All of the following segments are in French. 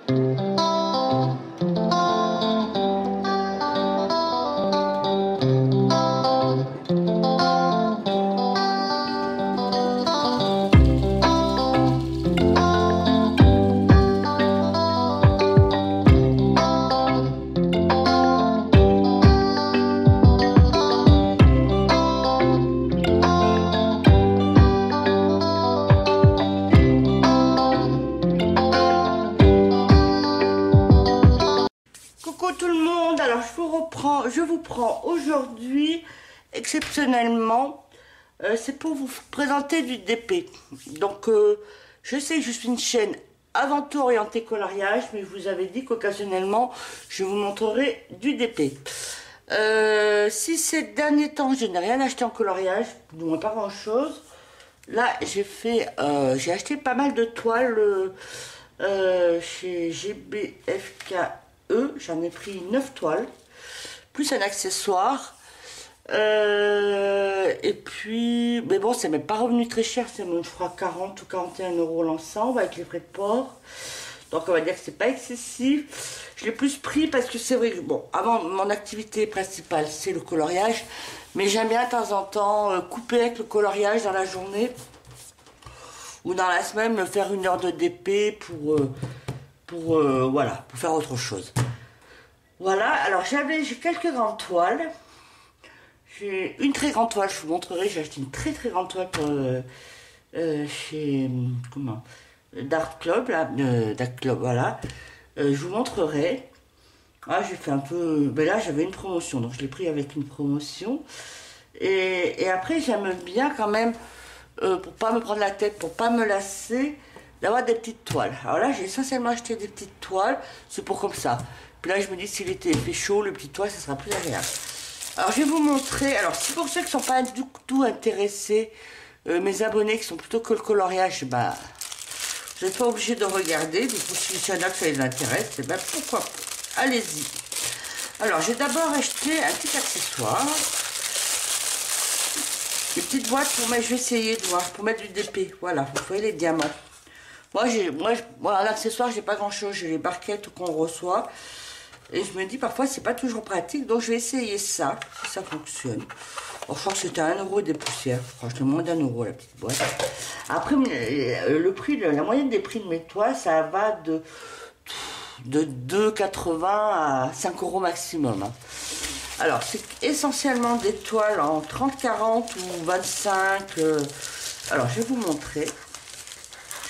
Coucou tout le monde, alors je vous prends aujourd'hui exceptionnellement, c'est pour vous présenter du DP. Donc je sais que je suis une chaîne avant tout orientée coloriage, mais je vous avais dit qu'occasionnellement je vous montrerai du DP. Si ces derniers temps je n'ai rien acheté en coloriage, du moins pas grand chose, là j'ai acheté pas mal de toiles chez GBFK. J'en ai pris 9 toiles, plus un accessoire. Et puis, mais bon, c'est même pas revenu très cher, c'est je crois 40 ou 41 € l'ensemble avec les frais de port. Donc on va dire que c'est pas excessif. Je l'ai plus pris parce que c'est vrai que, bon, avant mon activité principale c'est le coloriage, mais j'aime bien de temps en temps couper avec le coloriage dans la journée ou dans la semaine, me faire une heure de DP voilà, pour faire autre chose. Voilà, alors j'ai quelques grandes toiles. J'ai une très grande toile, je vous montrerai. J'ai acheté une très grande toile pour, chez Dark Club, là, Dark Club, voilà. Je vous montrerai. Ah, j'ai fait un peu. Mais là, j'avais une promotion, donc je l'ai pris avec une promotion. Et après, j'aime bien quand même, pour pas me prendre la tête, pour pas me lasser, d'avoir des petites toiles. Alors là, j'ai essentiellement acheté des petites toiles, c'est pour comme ça. Puis là, je me dis, s'il fait chaud, le petit toile, ça sera plus agréable. Alors, je vais vous montrer. Alors, si pour ceux qui ne sont pas du tout intéressés, mes abonnés qui sont plutôt que le coloriage, bah, vous n'êtes pas obligé de regarder. Du coup, si il y en a que ça les intéresse, ben pourquoi pas. Allez-y. Alors, j'ai d'abord acheté un petit accessoire. Une petite boîte pour mettre, je vais essayer de voir, pour mettre du DP. Voilà, vous voyez les diamants. Moi, l'accessoire, j'ai pas grand chose, j'ai les barquettes qu'on reçoit. Et je me dis, parfois, c'est pas toujours pratique, donc je vais essayer ça, si ça fonctionne. Alors, je crois que c'était à 1 € des poussières, franchement, moins d'1 € la petite boîte. Après, le prix, la moyenne des prix de mes toiles, ça va de 2,80 à 5 € maximum. Hein. Alors, c'est essentiellement des toiles en 30, 40 ou 25. Alors, je vais vous montrer.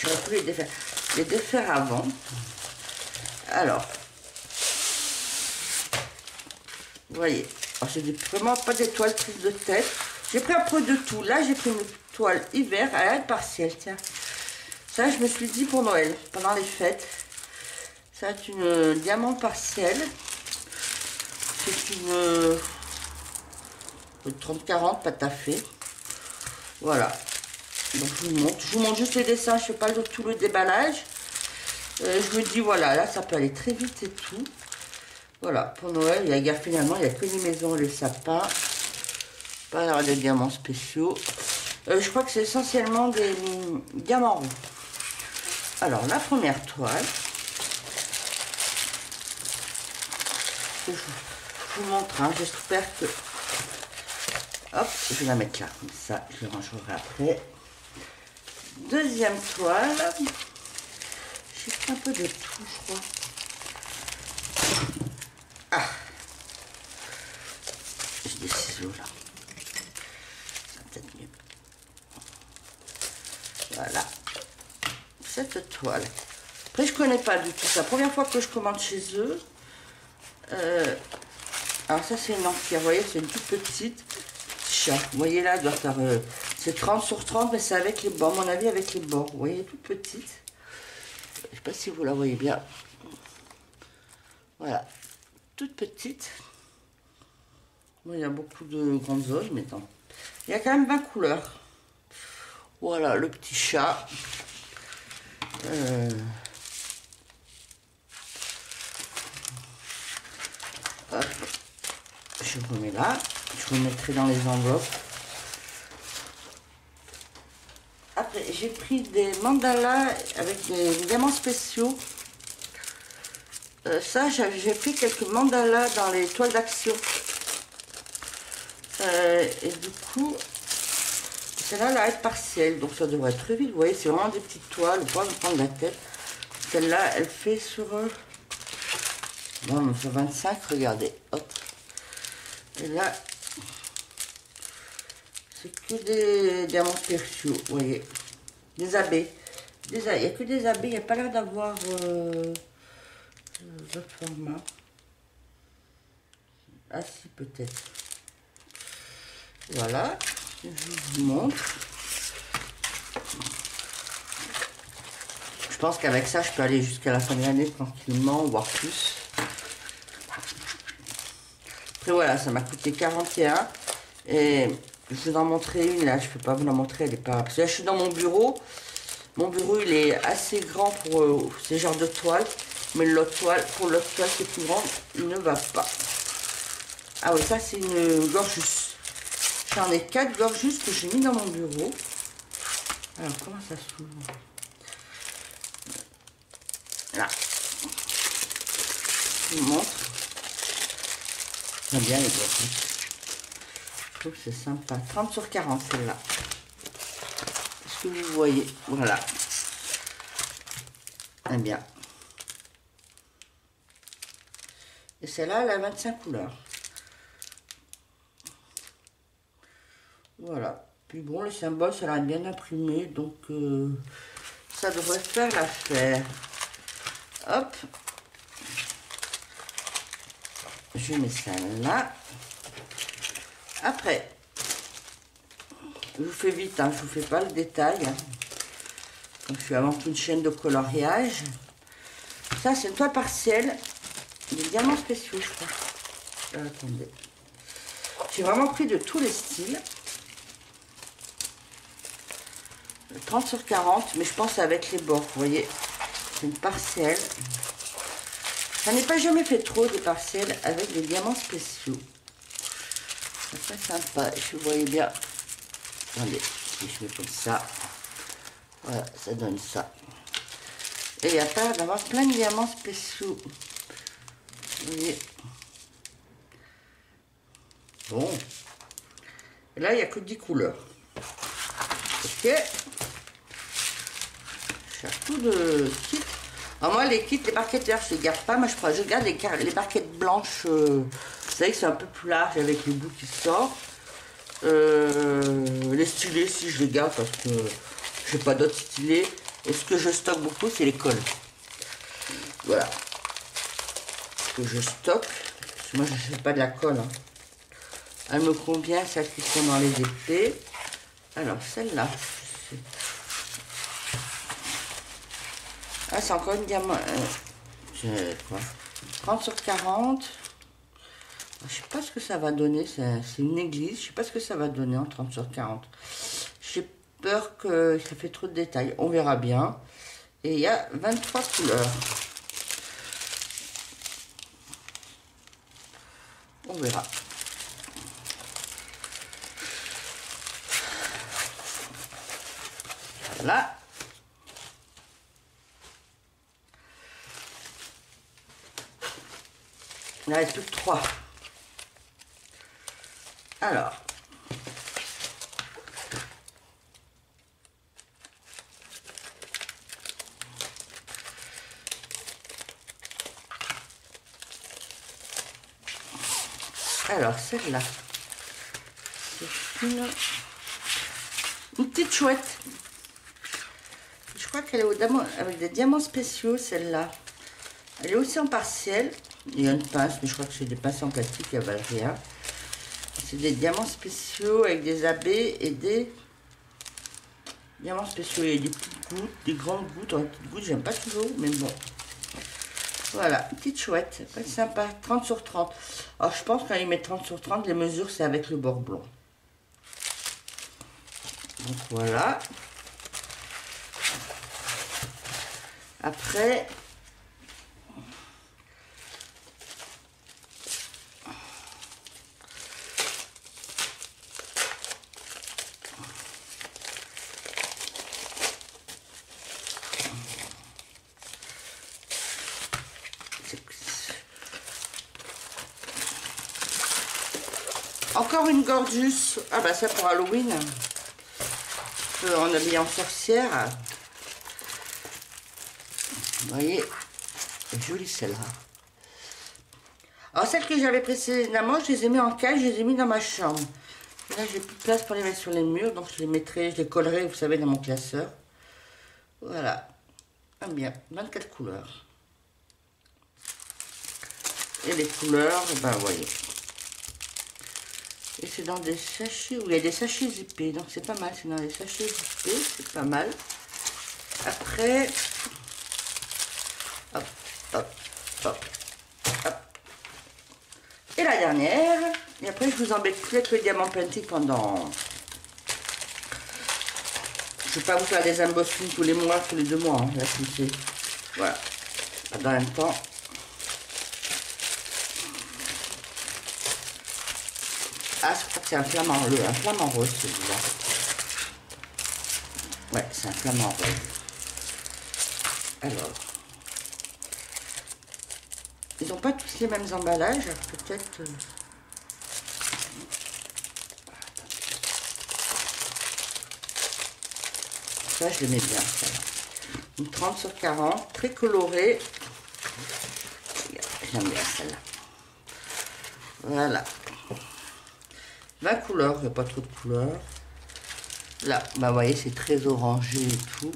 J'aurais pu les défaire avant. Alors, vous voyez, c'est vraiment pas des toiles prises de tête. J'ai pris un peu de tout. Là, j'ai pris une toile hiver à l'aide partielle. Tiens, ça, je me suis dit pour Noël, pendant les fêtes. Ça, c'est une diamant partielle. C'est une 30-40, pas tout à fait. Voilà. Donc je vous montre juste les dessins, je fais pas tout le déballage. Je me dis voilà, là ça peut aller très vite et tout. Voilà, pour Noël, finalement, il n'y a que les maisons et les sapins. Pas des diamants spéciaux. Je crois que c'est essentiellement des diamants rouges. Alors la première toile. Je vous montre, hein, j'espère que... Hop, je vais la mettre là, comme ça, je la rangerai après. Deuxième toile. J'ai fait un peu de tout, je crois. Ah, j'ai des ciseaux là. Ça va peut-être mieux. Voilà. Cette toile. Après, je connais pas du tout. C'est la première fois que je commande chez eux. Alors ça, c'est une entière. Vous voyez, c'est une toute petite. Chat. Vous voyez là, doit faire... c'est 30 sur 30, mais c'est avec les bords. À mon avis, avec les bords. Vous voyez, toute petite. Je sais pas si vous la voyez bien. Voilà. Toute petite. Bon, il y a beaucoup de grandes zones, mais non. Il y a quand même 20 couleurs. Voilà, le petit chat. Hop. Je remets là. Je remettrai dans les enveloppes. Après, j'ai pris des mandalas avec des diamants spéciaux. Ça, j'ai fait quelques mandalas dans les toiles d'action. Et du coup, celle-là, elle va être partielle. Donc ça devrait être très vite. Vous voyez, c'est vraiment des petites toiles. Pas me prendre la tête. Celle-là, elle fait sur... non, mais sur 25, regardez. Hop. Et là, c'est que des diamants spéciaux. Vous voyez. Des abeilles. Il n'y a que des abeilles. Il n'y a pas l'air d'avoir d'autres formats. Ah si, peut-être. Voilà. Je vous montre. Je pense qu'avec ça, je peux aller jusqu'à la fin de l'année tranquillement, voire plus. Après voilà, ça m'a coûté 41. Et je vais vous en montrer une. Là, je ne peux pas vous la montrer. Elle est pas... Parce que là, je suis dans mon bureau. Mon bureau, il est assez grand pour ces genres de toiles. Mais l'autre toile, pour l'autre toile qui est plus grande, il ne va pas. Ah oui, ça, c'est une gorgeuse. J'en ai 4 gorgeuse que j'ai mis dans mon bureau. Alors, comment ça s'ouvre? Là. Je vous montre. J'aime bien les gorgeuse. Je trouve que c'est sympa. 30 sur 40, celle-là. Est-ce que vous voyez? Voilà. J'aime bien. Et celle-là, elle a 25 couleurs. Voilà. Puis bon, le symbole, ça l'a bien imprimé. Donc, ça devrait faire l'affaire. Hop. Je mets ça là. Après, je vous fais vite, hein, je vous fais pas le détail. Hein. Donc, je suis avant tout une chaîne de coloriage. Ça, c'est une toile partielle. Des diamants spéciaux, je crois. Attendez. J'ai vraiment pris de tous les styles. 30 sur 40, mais je pense avec les bords. Vous voyez, c'est une partielle. J'en ai pas jamais fait trop des partielles avec des diamants spéciaux. C'est très sympa. Je vous voyez bien. Attendez, si je fais comme ça. Voilà, ça donne ça. Et il y a pas d'avoir plein de diamants spéciaux. Vous voyez. Bon. Et là, il n'y a que 10 couleurs. Ok. Tout de kit. Alors moi, les kits, les barquetteurs, je les garde pas. Moi, je garde les barquettes blanches. Vous savez que c'est un peu plus large avec les bouts qui sortent. Les stylés, si je les garde parce que je n'ai pas d'autres stylés. Et ce que je stocke beaucoup, c'est les cols. Voilà. Ce que je stocke. Parce que moi, je ne fais pas de la colle. Hein. Elle me convient, celles qui sont dans les épées. Alors, celle-là. Ah, c'est encore une diamant. Quoi, 30 sur 40. Je sais pas ce que ça va donner. C'est une église. Je sais pas ce que ça va donner en 30 sur 40. J'ai peur que ça fait trop de détails. On verra bien. Et il y a 23 couleurs. On verra. Voilà. Il ne reste plus que 3. Alors. Alors, celle-là. C'est une petite chouette. Je crois qu'elle est avec des diamants spéciaux, celle-là. Elle est aussi en partiel. Il y a une pince, mais je crois que c'est des pinces en plastique, elles valent rien. C'est des diamants spéciaux avec des abeilles et des diamants spéciaux. Il y a des petites gouttes, des grandes gouttes. Alors, les petites gouttes, j'aime pas toujours, mais bon. Voilà, petite chouette, pas sympa. 30 sur 30. Alors, je pense quand ils mettent 30 sur 30, les mesures, c'est avec le bord blanc. Donc, voilà. Après... Encore une Gorgeous. Ah bah ça pour Halloween. En habillé en sorcière. Vous voyez, jolie celle-là. Alors celles que j'avais précédemment, je les ai mis en cage, je les ai mis dans ma chambre. Là j'ai plus de place pour les mettre sur les murs, donc je les mettrai, je les collerai, vous savez, dans mon classeur. Voilà. Ah bien, 24 couleurs. Et les couleurs, ben vous voyez. Et c'est dans des sachets où il y a des sachets zippés, donc c'est pas mal, c'est dans les sachets zippés, c'est pas mal. Après, hop, hop, hop, hop. Et la dernière, et après je vous embête plus avec le diamant peinté pendant... Je vais pas vous faire des embossings tous les mois, tous les 2 mois, hein, là c'est... Voilà. Dans le même temps... Ah, je crois que c'est un flamant rose celui-là. Ouais, c'est un flamant rose. Alors, ils n'ont pas tous les mêmes emballages, peut-être. Ça, je l'aimais bien. Ça. Une 30 sur 40, très colorée. J'aime bien celle-là. Voilà. 20 couleurs, il n'y a pas trop de couleurs. Là, bah, vous voyez, c'est très orangé et tout.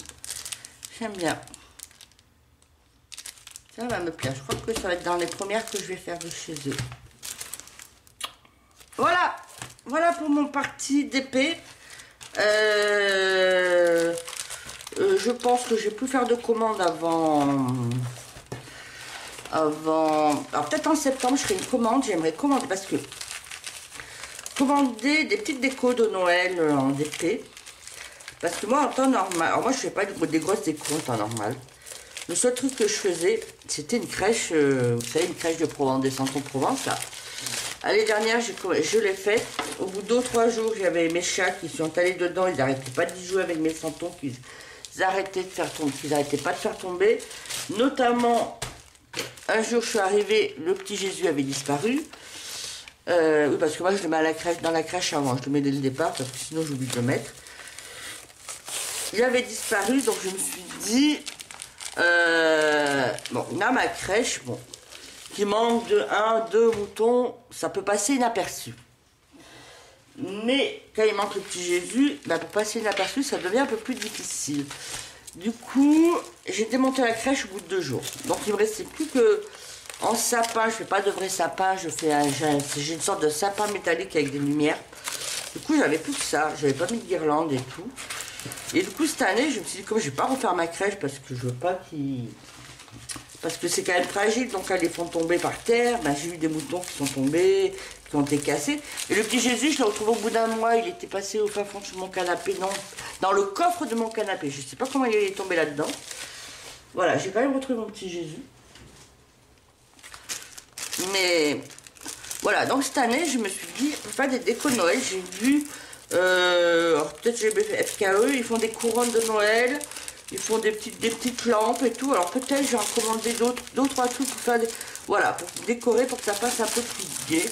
J'aime bien. Ça va me plaire. Je crois que ça va être dans les premières que je vais faire de chez eux. Voilà. Voilà pour mon parti d'épée. Je pense que je vais plus faire de commandes avant... Alors peut-être en septembre, je ferai une commande. J'aimerais commander parce que... Commander des petites décos de Noël en épée. Parce que moi, en temps normal... Alors moi, je fais pas des grosses décos en temps normal. Le seul truc que je faisais, c'était une crèche, vous savez, une crèche de Provence, des Santons de Provence, là. L'année dernière, je l'ai faite. Au bout de 2 ou 3 jours, j'avais mes chats qui sont allés dedans, ils n'arrêtaient pas d'y jouer avec mes santons, qu'ils arrêtaient pas de faire tomber. Notamment, un jour, je suis arrivée, le petit Jésus avait disparu. Oui, parce que moi, je le mets dans la crèche avant, je le mets dès le départ, parce que sinon, j'oublie de le mettre. Il avait disparu, donc je me suis dit... bon, là, ma crèche, bon, qui manque de 1-2 moutons, ça peut passer inaperçu. Mais quand il manque le petit Jésus, bah, pour passer inaperçu, ça devient un peu plus difficile. Du coup, j'ai démonté la crèche au bout de 2 jours. Donc, il me restait plus que en sapin. Je fais pas de vrai sapin, j'ai une sorte de sapin métallique avec des lumières. Du coup, j'avais plus que ça. J'avais pas mis de guirlande et tout. Et du coup, cette année, je me suis dit, comme je vais pas refaire ma crèche parce que je veux pas qu'ils... Parce que c'est quand même fragile, donc quand ils les font tomber par terre, ben, j'ai eu des moutons qui sont tombés, qui ont été cassés. Et le petit Jésus, je l'ai retrouvé au bout d'un mois, il était passé au fin fond de mon canapé, non, dans le coffre de mon canapé. Je sais pas comment il est tombé là-dedans. Voilà, j'ai quand même retrouvé mon petit Jésus. Mais voilà, donc cette année, je me suis dit, pour faire des décos de Noël, j'ai vu, alors peut-être j'ai FKE, ils font des couronnes de Noël. Ils font des petites lampes et tout. Alors peut-être j'ai en commandé d'autres 3 trucs pour faire des... Voilà, pour décorer, pour que ça fasse un peu plus gai.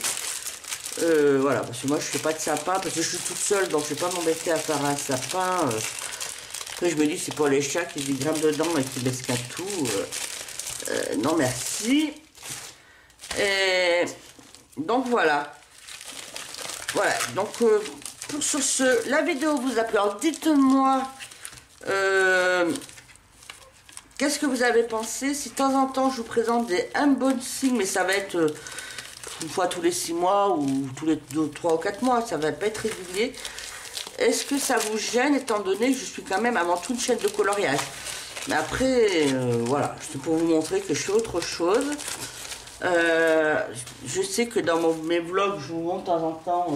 Voilà, parce que moi je fais pas de sapin, parce que je suis toute seule, donc je vais pas m'embêter à faire un sapin. Après je me dis c'est pour les chats qui se grimpent dedans et qui l'escapent tout. Non merci. Et donc voilà. Voilà, donc pour sur ce, la vidéo vous a plu. Alors dites-moi... qu'est-ce que vous avez pensé? Si de temps en temps je vous présente des unboxings, mais ça va être une fois tous les 6 mois ou tous les 3 ou 4 mois, ça va pas être régulier. Est-ce que ça vous gêne étant donné que je suis quand même avant tout une chaîne de coloriage? Mais après, voilà, c'est pour vous montrer que je fais autre chose. Je sais que dans mes vlogs, je vous montre de temps en temps,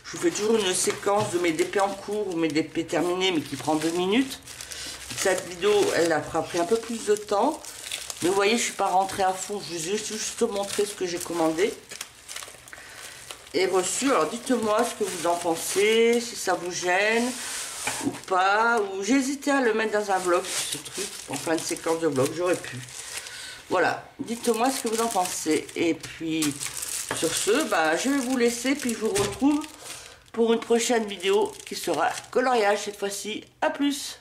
je vous fais toujours une séquence de mes DP en cours ou mes DP terminés, mais qui prend 2 minutes. Cette vidéo, elle a pris un peu plus de temps. Mais vous voyez, je ne suis pas rentrée à fond. Je vous ai juste montré ce que j'ai commandé et reçu. Alors dites-moi ce que vous en pensez, si ça vous gêne ou pas. Ou j'ai hésité à le mettre dans un vlog, ce truc, enfin une séquence de vlog, j'aurais pu. Voilà, dites-moi ce que vous en pensez. Et puis, sur ce, bah, je vais vous laisser, puis je vous retrouve pour une prochaine vidéo qui sera coloriage cette fois-ci. À plus!